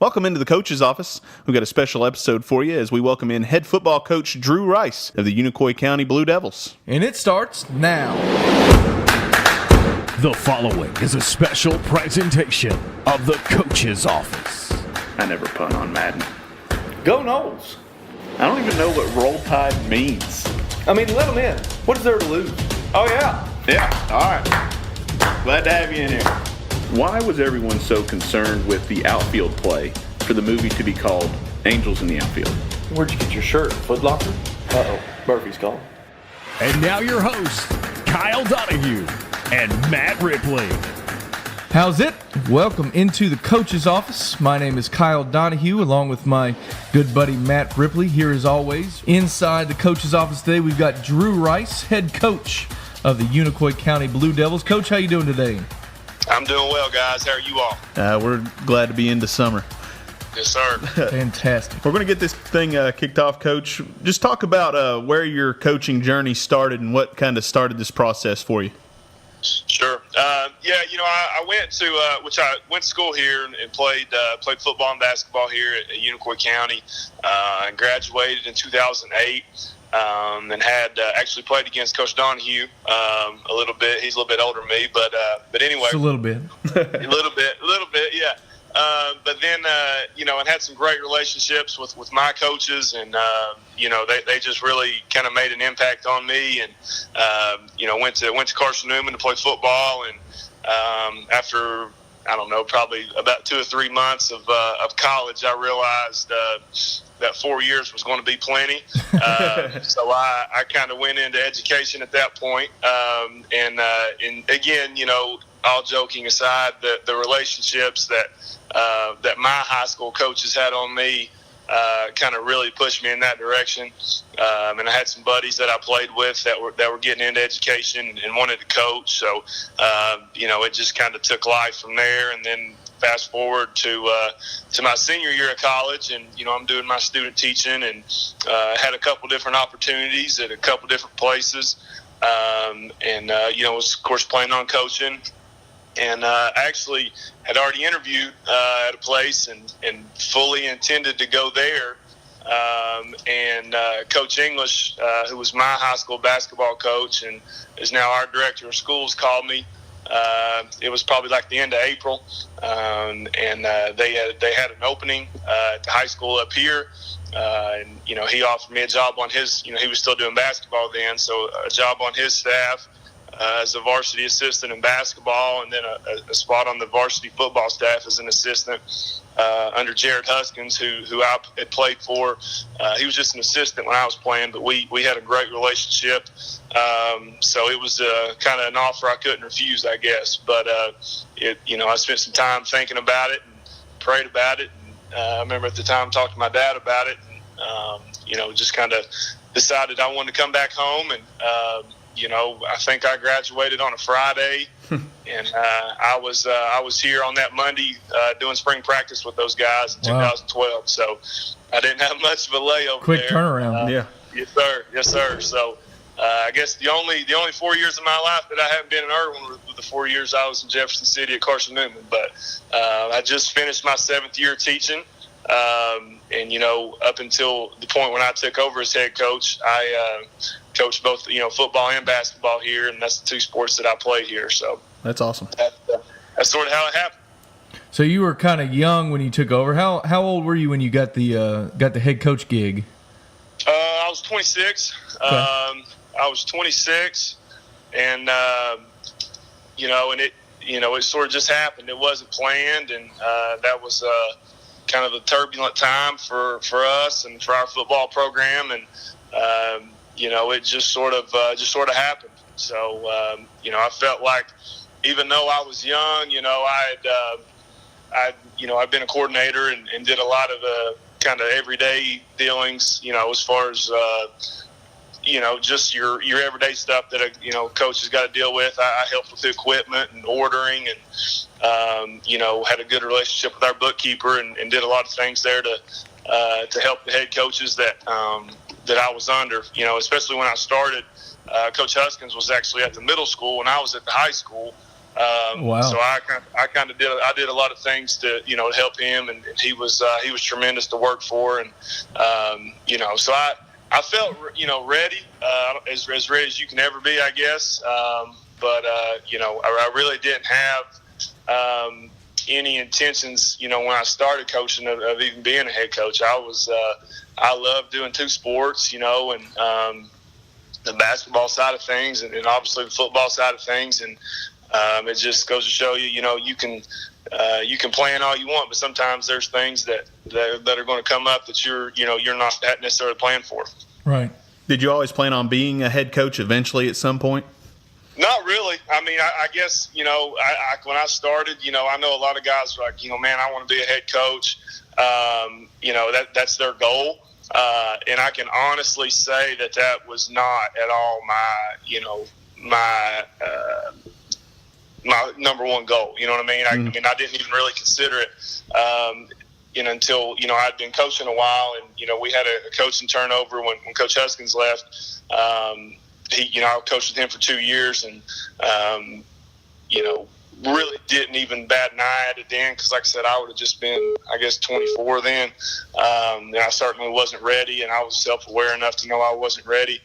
Welcome into the coach's office. We've got a special episode for you as we welcome in head football coach Drew Rice of the Unicoi County Blue Devils. And it starts now. The following is a special presentation of the coach's office. I never punt on Madden. Go Noles. I don't even know what roll tide means. I mean, let them in. What is there to lose? Oh, yeah. Yeah, all right. Glad to have you in here. Why was everyone so concerned with the outfield play for the movie to be called Angels in the Outfield? Where'd you get your shirt? Foot Locker? Uh-oh. Murphy's calling. And now your hosts, Kyle Donahue and Matt Ripley. How's it? Welcome into the coach's office. My name is Kyle Donahue, along with my good buddy Matt Ripley. Here as always, inside the coach's office today, we've got Drew Rice, head coach of the Unicoi County Blue Devils. Coach, how you doing today? I'm doing well, guys. How are you all? We're glad to be into summer. Yes, sir. Fantastic. We're going to get this thing kicked off, Coach. Just talk about where your coaching journey started and what kind of started this process for you. Sure. I went to I went to school here and played football and basketball here at Unicoi County. And graduated in 2008. And had actually played against Coach Donahue a little bit. He's a little bit older than me, but anyway, Just a little bit. a little bit, yeah. But then, and had some great relationships with my coaches, and they just really kind of made an impact on me. And went to Carson Newman to play football, and after probably about 2 or 3 months of college, I realized that 4 years was going to be plenty. So I kind of went into education at that point. And again, all joking aside, the relationships that my high school coaches had on me kind of really pushed me in that direction. And I had some buddies that I played with that were getting into education and wanted to coach. So, it just kind of took life from there. And then fast forward to my senior year of college, and I'm doing my student teaching, and had a couple different opportunities at a couple different places, was of course planning on coaching, and I actually had already interviewed at a place and fully intended to go there, and Coach English, who was my high school basketball coach and is now our director of schools, called me. It was probably like the end of April, and they had an opening at the high school up here, and he offered me a job on his. He was still doing basketball then, so a job on his staff as a varsity assistant in basketball, and then a spot on the varsity football staff as an assistant under Jared Huskins, who I had played for. He was just an assistant when I was playing, but we had a great relationship. So it was kind of an offer I couldn't refuse, I guess. But I spent some time thinking about it and prayed about it. And I remember at the time talking to my dad about it, and just kind of decided I wanted to come back home. And I think I graduated on a Friday, and I was here on that Monday doing spring practice with those guys in 2012. So I didn't have much of a layover. Quick there. turnaround. Yeah. Yes, sir. So I guess the only 4 years of my life that I haven't been in Irwin were the 4 years I was in Jefferson City at Carson Newman. But I just finished my 7th year teaching. And up until the point when I took over as head coach, I coached both football and basketball here, and that's the two sports that I play here. So That's awesome. That's sort of how it happened. So you were kind of young when you took over. How old were you when you got the head coach gig? I was 26. Okay. I was 26, and and it sort of just happened. It wasn't planned, and that was kind of a turbulent time for us and for our football program, and it just sort of happened. So I felt like, even though I was young, I'd been a coordinator and did a lot of kind of everyday dealings, as far as just your everyday stuff that a coach has got to deal with. I helped with the equipment and ordering, and had a good relationship with our bookkeeper, and did a lot of things there to help the head coaches that I was under. Especially when I started, Coach Huskins was actually at the middle school when I was at the high school. Wow. So I kind of did a lot of things to to help him, and he was tremendous to work for, and so I felt ready, as ready as you can ever be, I guess. But I really didn't have any intentions, when I started coaching of even being a head coach. I loved doing two sports, and the basketball side of things, and obviously the football side of things, and it just goes to show you, you can plan all you want, but sometimes there's things that are going to come up that you're not necessarily planned for. Right. Did you always plan on being a head coach eventually at some point? Not really. I mean, I guess, when I started, I know a lot of guys are like, man, I want to be a head coach. That's their goal. And I can honestly say that was not at all my number one goal. You know what I mean? I mean, I didn't even really consider it until I'd been coaching a while, and we had a coaching turnover when Coach Huskins left. I coached with him for 2 years, and really didn't even bat an eye at it then, because like I said, I would have just been, I guess, 24 then. And I certainly wasn't ready, and I was self-aware enough to know I wasn't ready.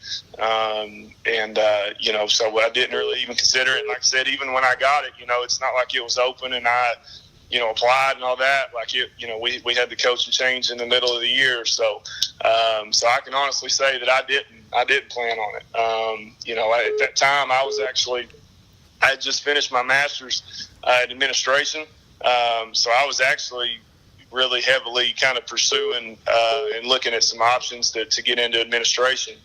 So I didn't really even consider it. And like I said, even when I got it, it's not like it was open and I applied and all that. Like we had the coaching change in the middle of the year. So I can honestly say that I didn't plan on it. At that time I had just finished my master's in administration. So I was actually really heavily kind of pursuing and looking at some options to get into administration.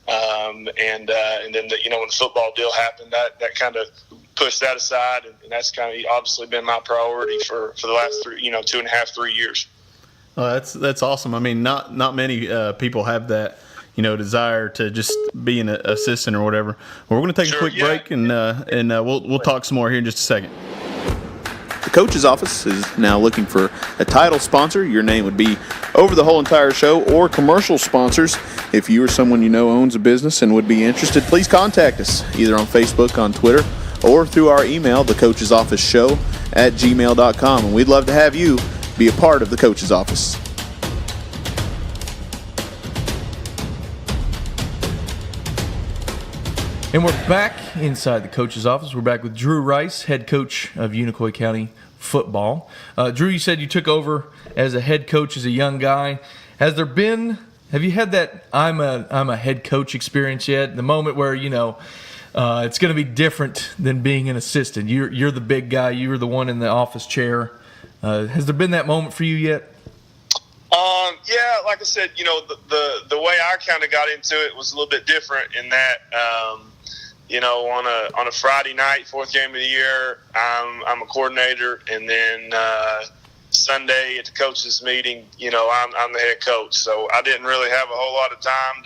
And then when the football deal happened, that kind of pushed that aside, and that's kind of obviously been my priority for the last 2.5-3 years. That's awesome. I mean, not many people have that desire to just be an assistant or whatever. Well, we're going to take a quick break, and we'll talk some more here in just a second. The Coach's Office is now looking for a title sponsor. Your name would be over the whole entire show, or commercial sponsors. If you or someone you know owns a business and would be interested, please contact us either on Facebook, on Twitter, or through our email, thecoachesofficeshow@gmail.com. And we'd love to have you be a part of the Coach's Office. And we're back inside the coach's office. We're back with Drew Rice, head coach of Unicoi County football. Drew, you said you took over as a head coach as a young guy. Have you had that I'm a head coach experience yet? The moment where, it's going to be different than being an assistant. You're the big guy. You're the one in the office chair. Has there been that moment for you yet? Yeah, like I said, the way I kind of got into it was a little bit different in that, on a Friday night, fourth game of the year, I'm a coordinator, and then Sunday at the coaches meeting, I'm the head coach. So I didn't really have a whole lot of time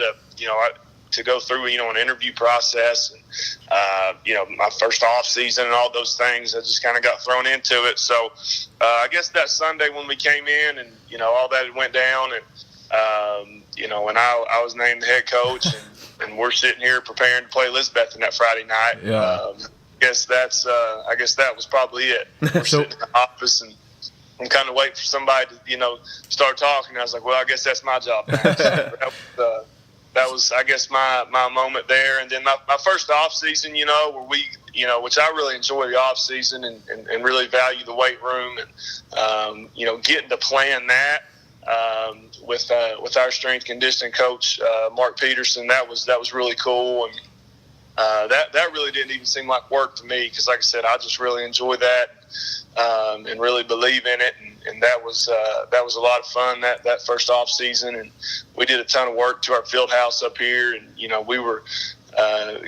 to go through, an interview process, and my first off season and all those things. I just kind of got thrown into it. So I guess that Sunday when we came in, and all that went down, and and I was named the head coach, and we're sitting here preparing to play Elizabeth that Friday night. Yeah. I guess that was probably it. We're sitting in the office, and I'm kind of waiting for somebody to start talking. I was like, well, I guess that's my job now. So that was, I guess, my moment there. And then my first off season, where we, which I really enjoy the off season and really value the weight room, and getting to plan that with our strength conditioning coach Mark Peterson. That was really cool, and that really didn't even seem like work to me, because like I said, I just really enjoy that and really believe in it, and that was a lot of fun that first off season. And we did a ton of work to our field house up here, and we were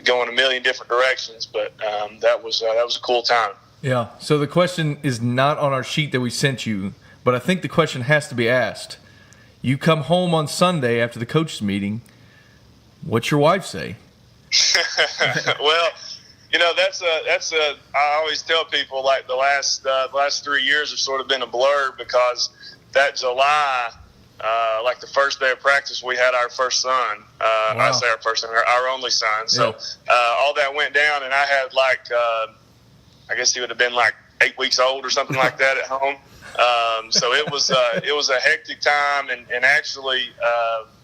going a million different directions, but that was a cool time. Yeah. So the question is not on our sheet that we sent you, but I think the question has to be asked. You come home on Sunday after the coaches meeting. What's your wife say? Well, I always tell people, like, the last 3 years have sort of been a blur, because that July, like the first day of practice, we had our first son. Wow. I say our first son, our only son. So all that went down, and I had I guess he would have been like 8 weeks old or something like that at home. So it was a hectic time, and actually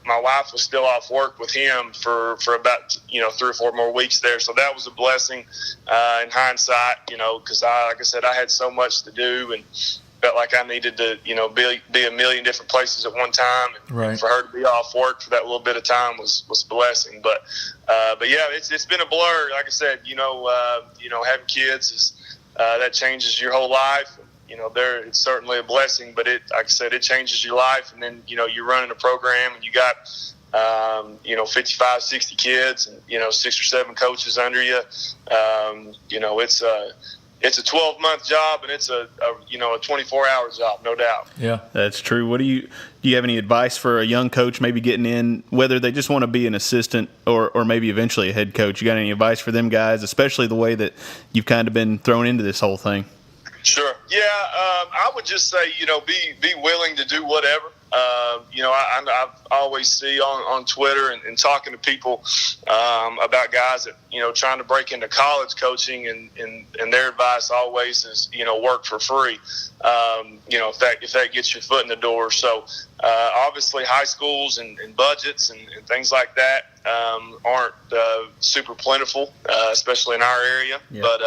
my wife was still off work with him for about 3 or 4 more weeks there. So that was a blessing in hindsight, because like I said, I had so much to do and felt like I needed to be a million different places at one time, and Right. for her to be off work for that little bit of time was a blessing. But yeah, it's been a blur. Like I said, having kids is that changes your whole life. It's certainly a blessing, but like I said, it changes your life. And then, you're running a program and you got, 55, 60 kids and, 6 or 7 coaches under you. It's a 12-month job, and it's a 24-hour job, no doubt. Yeah. That's true. Do you have any advice for a young coach maybe getting in, whether they just want to be an assistant or maybe eventually a head coach? You got any advice for them guys, especially the way that you've kind of been thrown into this whole thing? Sure. Yeah, I would just say, be willing to do whatever. I always see on Twitter and talking to people about guys that, trying to break into college coaching, and their advice always is, work for free, if that gets your foot in the door. So obviously high schools and budgets and things like that aren't super plentiful, especially in our area. Yeah. But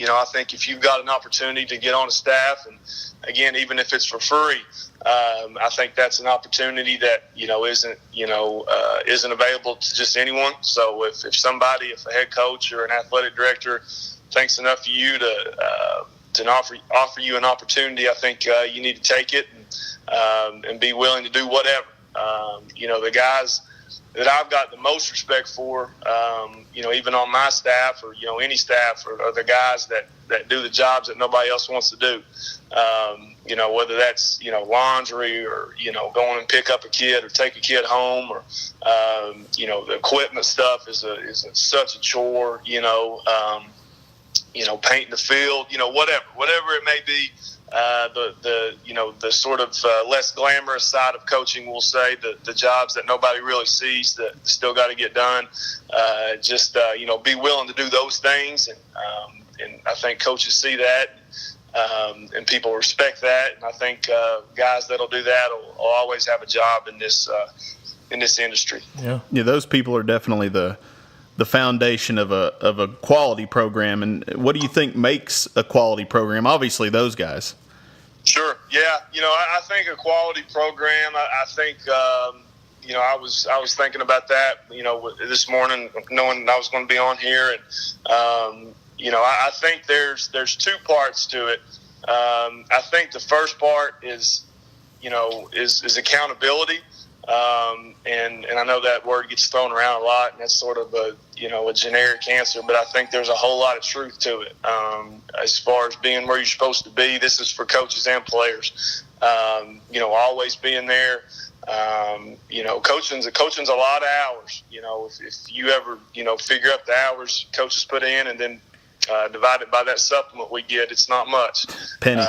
I think if you've got an opportunity to get on a staff, and again, even if it's for free, I think that's an opportunity that isn't available to just anyone. So if a head coach or an athletic director thinks enough of you to offer you an opportunity, I think you need to take it and be willing to do whatever. The guys that I've got the most respect for, even on my staff or, any staff are the guys that do the jobs that nobody else wants to do. Whether that's, laundry or, going and pick up a kid or take a kid home or, the equipment stuff is such a chore, painting the field, whatever it may be. The sort of less glamorous side of coaching, we'll say, the jobs that nobody really sees that still got to get done. Be willing to do those things, and I think coaches see that, and people respect that. And I think guys that'll do that will always have a job in this industry. Yeah. Yeah, those people are definitely the foundation of a quality program. And what do you think makes a quality program? Obviously, those guys. Sure. Yeah. I think a quality program. I think I was thinking about that. This morning, knowing I was going to be on here, and I think there's 2 parts to it. I think the first part is accountability. And I know that word gets thrown around a lot, and that's sort of a generic answer, but I think there's a whole lot of truth to it. As far as being where you're supposed to be, this is for coaches and players. Always being there. Coaching's a lot of hours. If you ever, figure up the hours coaches put in and then divided by that supplement we get, it's not much. Pennies.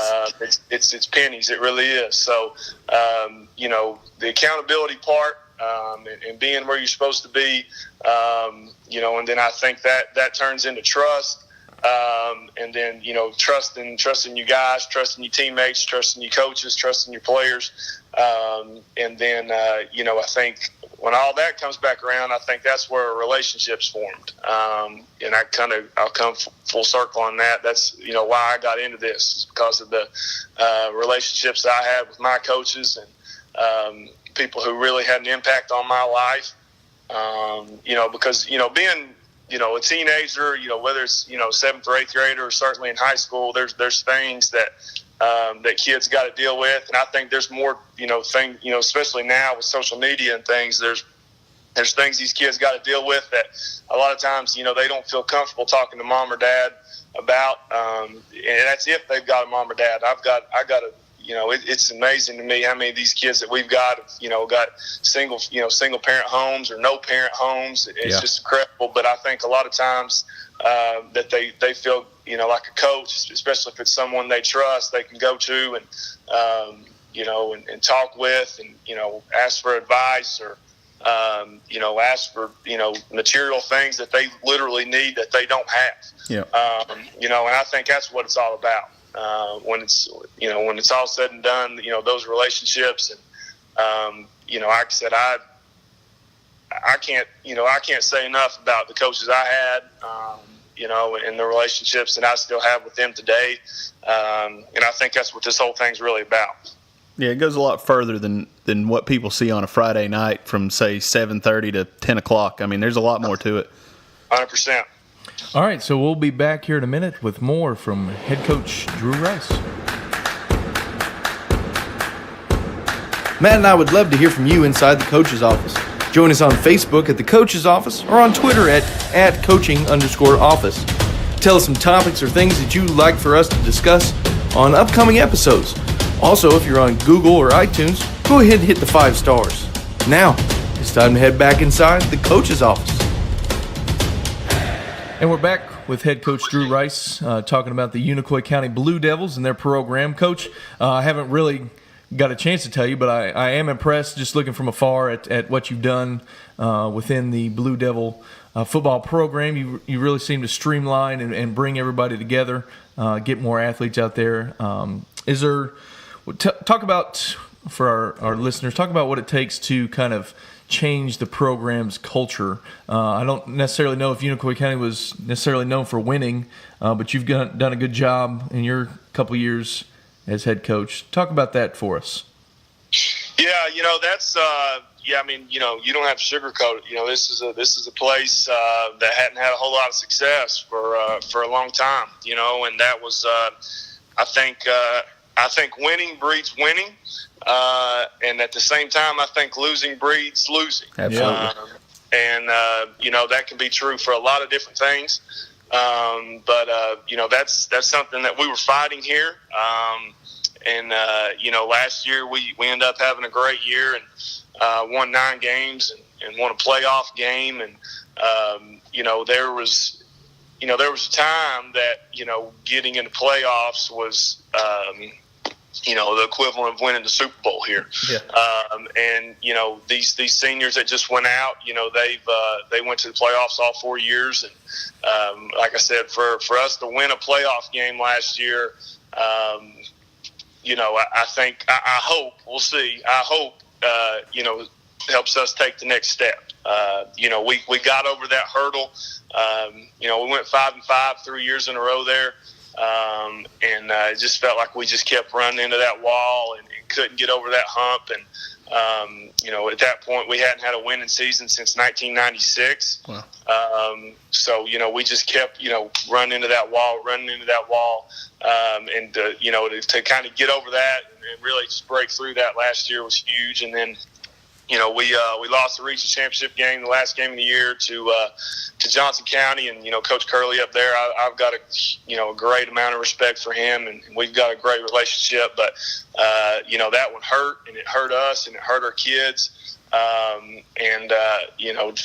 It's pennies. It really is. So, the accountability part, and being where you're supposed to be, and then I think that turns into trust. And then, trusting you guys, trusting your teammates, trusting your coaches, trusting your players. And then, I think when all that comes back around, I think that's where a relationship's formed. And I'll come full circle on that. That's, why I got into this, because of the relationships I had with my coaches and people who really had an impact on my life. Because, being, a teenager, whether it's, 7th or 8th grader, or certainly in high school, there's things that kids got to deal with. And I think there's more, especially now with social media and things, there's things these kids got to deal with that a lot of times, they don't feel comfortable talking to mom or dad about. And that's if they've got a mom or dad. I got a, it's amazing to me how many of these kids that we've got, got single parent homes or no parent homes. It's just incredible. But I think a lot of times that they feel, like a coach, especially if it's someone they trust, they can go to and, and talk with and, ask for advice or, ask for, material things that they literally need that they don't have. Yeah. And I think that's what it's all about. When it's all said and done, those relationships and, like I said, I can't say enough about the coaches I had, and the relationships that I still have with them today. And I think that's what this whole thing's really about. Yeah, it goes a lot further than what people see on a Friday night from, say, 7:30 to 10 o'clock. I mean, there's a lot more to it. 100%. All right, so we'll be back here in a minute with more from head coach Drew Rice. Matt and I would love to hear from you inside the coach's office. Join us on Facebook at the coach's office or on Twitter at @coaching_office. Tell us some topics or things that you'd like for us to discuss on upcoming episodes. Also, if you're on Google or iTunes, go ahead and hit the 5 stars. Now, it's time to head back inside the coach's office. And we're back with head coach Drew Rice talking about the Unicoi County Blue Devils and their program. Coach, I haven't really got a chance to tell you, but I am impressed just looking from afar at what you've done within the Blue Devil football program. You really seem to streamline and bring everybody together, get more athletes out there. Talk about, for our listeners, talk about what it takes to kind of change the program's culture. I don't necessarily know if Unicoi County was necessarily known for winning, but you've done a good job in your couple years as head coach. Talk about that for us. Yeah, that's you don't have to sugarcoat it. This is a place that hadn't had a whole lot of success for a long time. And that was I think winning breeds winning, and at the same time, I think losing breeds losing. Absolutely. That can be true for a lot of different things. But that's something that we were fighting here. Last year we ended up having a great year and won 9 games and won a playoff game. And, there was a time that, getting into playoffs was, the equivalent of winning the Super Bowl here. Yeah. These seniors that just went out, they went to the playoffs all 4 years. And like I said, for us to win a playoff game last year, I hope, we'll see. I hope, helps us take the next step. We got over that hurdle. We went 5-5 3 years in a row there. It just felt like we just kept running into that wall and couldn't get over that hump. And, at that point we hadn't had a winning season since 1996. Wow. We just kept, running into that wall. To kind of get over that and really just break through that last year was huge. And then, we lost the regional championship game, the last game of the year, to Johnson County, and Coach Curley up there. I've got a great amount of respect for him, and we've got a great relationship. But that one hurt, and it hurt us, and it hurt our kids.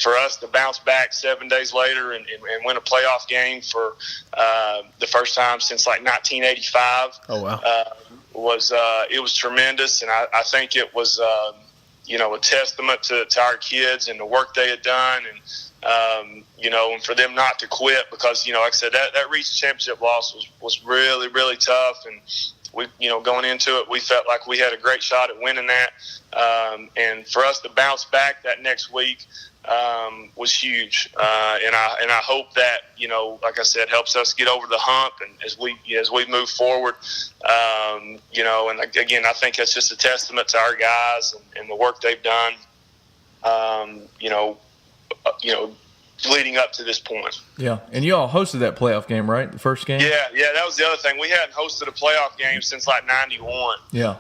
For us to bounce back 7 days later and win a playoff game for the first time since like 1985. Oh wow! It was tremendous, and I think it was. A testament to our kids and the work they had done, and and for them not to quit, because like I said, that regional championship loss was really, really tough, and we going into it, we felt like we had a great shot at winning that, and for us to bounce back that next week was huge, and I hope that like I said, helps us get over the hump, and as we move forward, and again, I think that's just a testament to our guys and the work they've done, leading up to this point. Yeah, and you all hosted that playoff game, right? The first game? Yeah, that was the other thing. We hadn't hosted a playoff game since like 91. Yeah.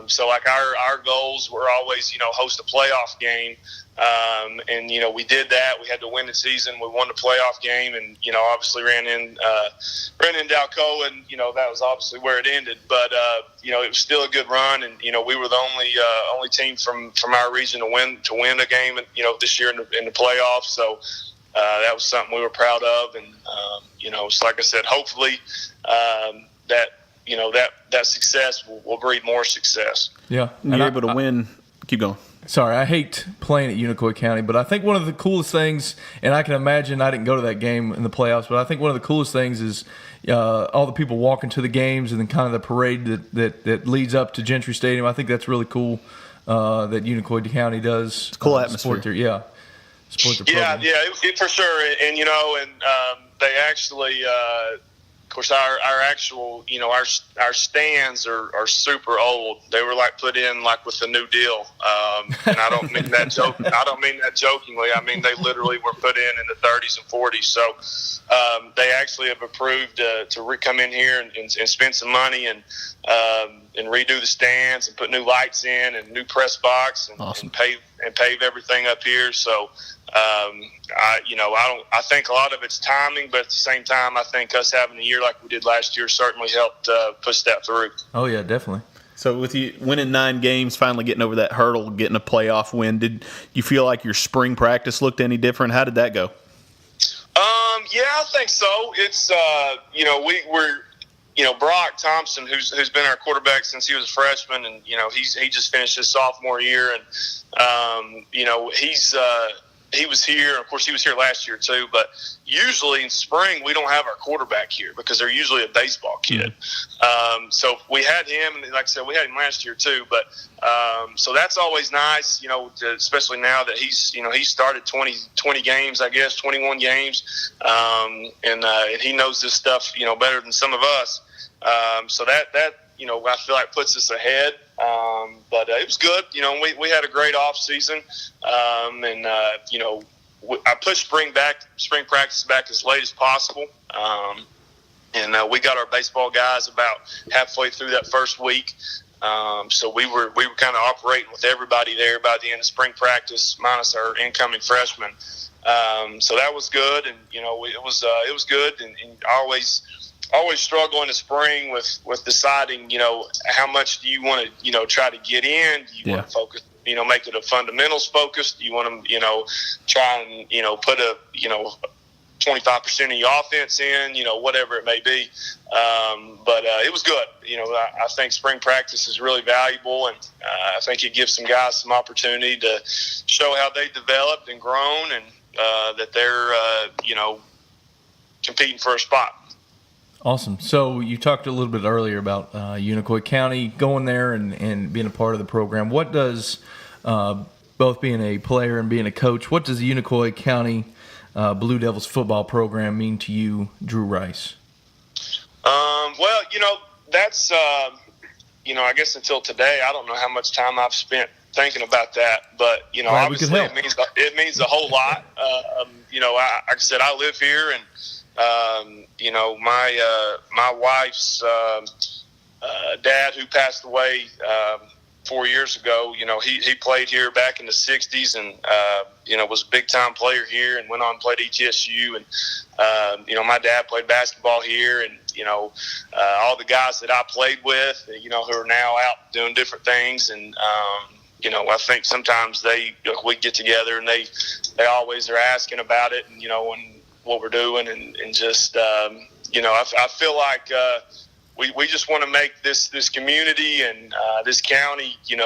So like our goals were always, host a playoff game. And we did that. We had to win the season. We won the playoff game, and obviously ran in Dalcoa, and that was obviously where it ended. But it was still a good run, and we were the only team from our region to win a game, and this year in the playoffs. So that was something we were proud of, and so like I said, hopefully that success will breed more success. Yeah, and you're able to win. Keep going. Sorry, I hate playing at Unicoi County, but I think one of the coolest things, and I can imagine I didn't go to that game in the playoffs, but I think one of the coolest things is all the people walking to the games and then kind of the parade that leads up to Gentry Stadium. I think that's really cool that Unicoi County does. It's a cool atmosphere. Support their program. It for sure. And they actually, of course, our actual, our stands are super old. They were put in with the New Deal, and I don't mean that I don't mean that jokingly. I mean they literally were put in the 30s and 40s. So they actually have approved to come in here and spend some money and redo the stands and put new lights in and new press box Awesome. and pave everything up here. So. I think a lot of it's timing, but at the same time, I think us having a year like we did last year certainly helped push that through. Oh yeah, definitely. So with you winning 9 games, finally getting over that hurdle, getting a playoff win, did you feel like your spring practice looked any different? How did that go? Yeah, I think so. It's Brock Thompson, who's been our quarterback since he was a freshman, and he just finished his sophomore year, and he was here. Of course, he was here last year too. But usually in spring, we don't have our quarterback here because they're usually a baseball kid. So we had him, and like I said, we had him last year too. But so that's always nice, especially now that he started 20 games, I guess, 21 games, and he knows this stuff, better than some of us. So that I feel like puts us ahead. But it was good. We had a great off season. I pushed spring practice back as late as possible. And we got our baseball guys about halfway through that first week. So we were kind of operating with everybody there by the end of spring practice, minus our incoming freshmen. So that was good. And, it was good. And always struggle in the spring with deciding, how much do you want to, try to get in? Do you want to focus, make it a fundamentals focus? Do you want to, try and, put a, 25% of your offense in, whatever it may be. But it was good. I think spring practice is really valuable, and I think it gives some guys some opportunity to show how they developed and grown, and that they're, competing for a spot. Awesome. So you talked a little bit earlier about Unicoi County going there and being a part of the program. What does, both being a player and being a coach, what does the Unicoi County Blue Devils football program mean to you, Drew Rice? Well, that's, I guess until today, I don't know how much time I've spent thinking about that, but, obviously it means a whole lot. Like I said, I live here, and, my wife's dad, who passed away 4 years ago, he played here back in the 60s, and was a big time player here, and went on and played ETSU, and my dad played basketball here, and all the guys that I played with, who are now out doing different things, and I think sometimes we get together, and they always are asking about it, and and what we're doing, and just I feel like we just want to make this community and this county, we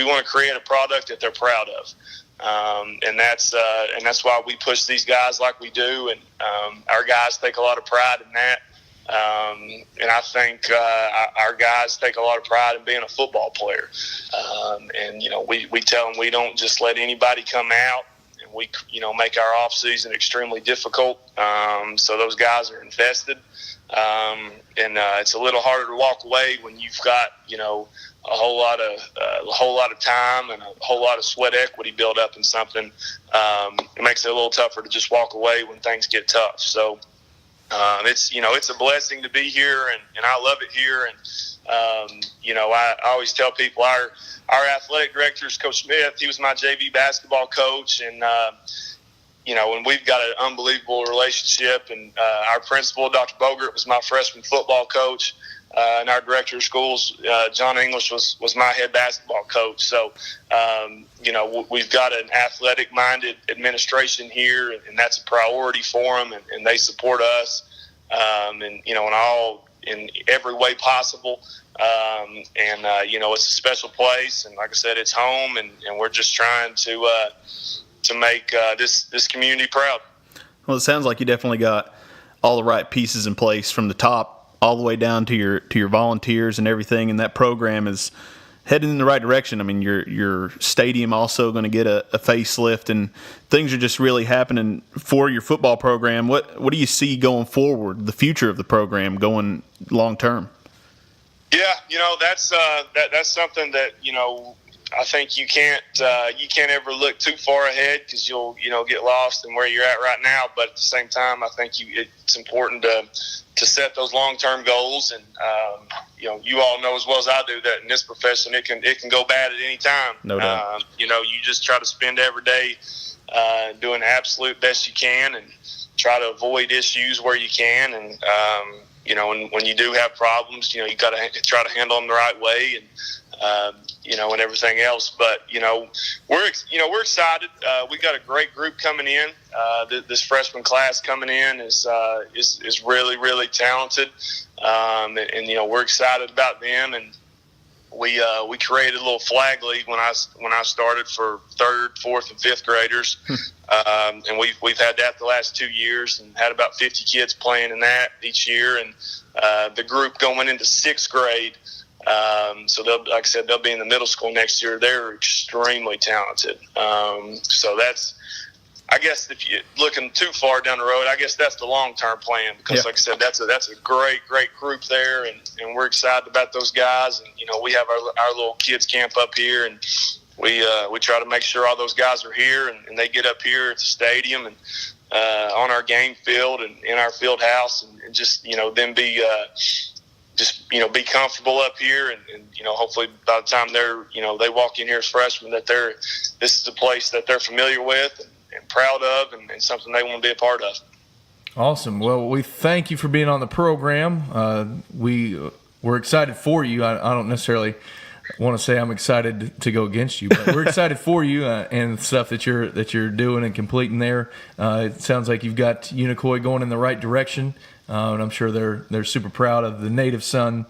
want to create a product that they're proud of, and that's why we push these guys like we do, and our guys take a lot of pride in that, and I think our guys take a lot of pride in being a football player, and we tell them we don't just let anybody come out. We, make our off season extremely difficult. So those guys are invested. And it's a little harder to walk away when you've got, a whole lot of time and a whole lot of sweat equity built up in something. It makes it a little tougher to just walk away when things get tough. So, it's a blessing to be here, and I love it here. And, I always tell people our athletic director is Coach Smith. He was my JV basketball coach, and and we've got an unbelievable relationship. And our principal, Dr. Bogert, was my freshman football coach, and our director of schools, John English, was my head basketball coach. So, we've got an athletic-minded administration here, and that's a priority for them, and they support us. And in every way possible. It's a special place, and like I said, it's home, and we're just trying to make this community proud. Well, it sounds like you definitely got all the right pieces in place from the top all the way down to your volunteers and everything, and that program is heading in the right direction. I mean, your stadium also going to get a facelift, and things are just really happening for your football program. What do you see going forward, the future of the program going long term? Yeah, that's something that I think you can't ever look too far ahead, because you'll get lost in where you're at right now. But at the same time, I think it's important to set those long-term goals, and you all know as well as I do that in this profession it can go bad at any time. No doubt. You just try to spend every day doing the absolute best you can, and try to avoid issues where you can, and and when you do have problems, you got to try to handle them the right way, and and everything else. But we're excited. We got a great group coming in. This freshman class coming in is really, really talented, and we're excited about them. And we created a little flag league when I started for 3rd, 4th, and 5th graders, and we've had that the last 2 years, and had about 50 kids playing in that each year. And the group going into 6th grade. So like I said, they'll be in the middle school next year. They're extremely talented. So that's, I guess, if you're looking too far down the road, I guess that's the long-term plan, because like I said, that's a great group there, and we're excited about those guys. And we have our little kids camp up here, and we try to make sure all those guys are here, and they get up here at the stadium, and on our game field, and in our field house, and just them be be comfortable up here, and hopefully by the time they walk in here as freshmen, that this is a place that they're familiar with and proud of, and something they want to be a part of. Awesome. Well, we thank you for being on the program. We're excited for you. I don't necessarily want to say I'm excited to go against you, but we're excited for you and the stuff that you're doing and completing there. It sounds like you've got Unicoi going in the right direction. And I'm sure they're super proud of the native son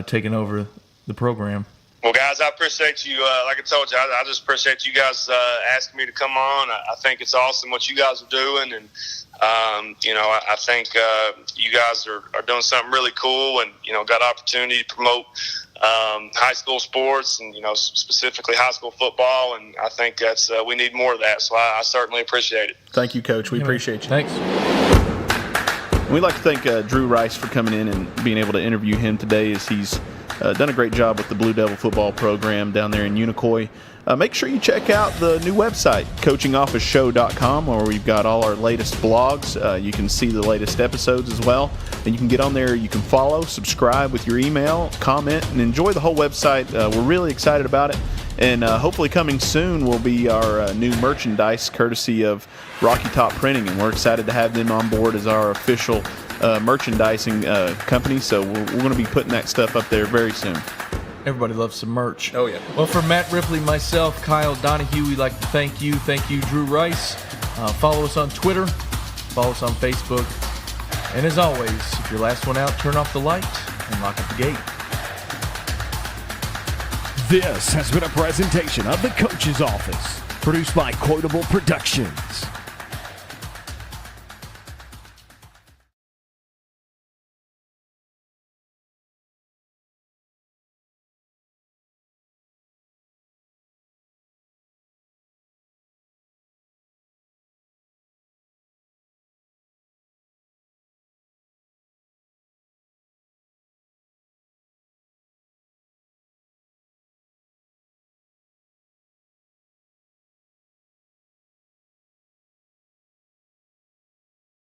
taking over the program. Well, guys, I appreciate you. Like I told you, I just appreciate you guys asking me to come on. I think it's awesome what you guys are doing, and I think you guys are doing something really cool, and got opportunity to promote high school sports, and specifically high school football. And I think that's we need more of that. So I certainly appreciate it. Thank you, Coach. We appreciate you. Thanks. We'd like to thank Drew Rice for coming in and being able to interview him today, as he's done a great job with the Blue Devil football program down there in Unicoi. Make sure you check out the new website, coachingofficeshow.com, where we've got all our latest blogs. You can see the latest episodes as well. And you can get on there, you can follow, subscribe with your email, comment, and enjoy the whole website. We're really excited about it. And hopefully coming soon will be our new merchandise, courtesy of Rocky Top Printing. And we're excited to have them on board as our official merchandising company. So we're going to be putting that stuff up there very soon. Everybody loves some merch. Oh, yeah. Well, for Matt Ripley, myself, Kyle Donahue, we'd like to thank you. Thank you, Drew Rice. Follow us on Twitter. Follow us on Facebook. And as always, if you're last one out, turn off the light and lock up the gate. This has been a presentation of the Coach's Office, produced by Quotable Productions.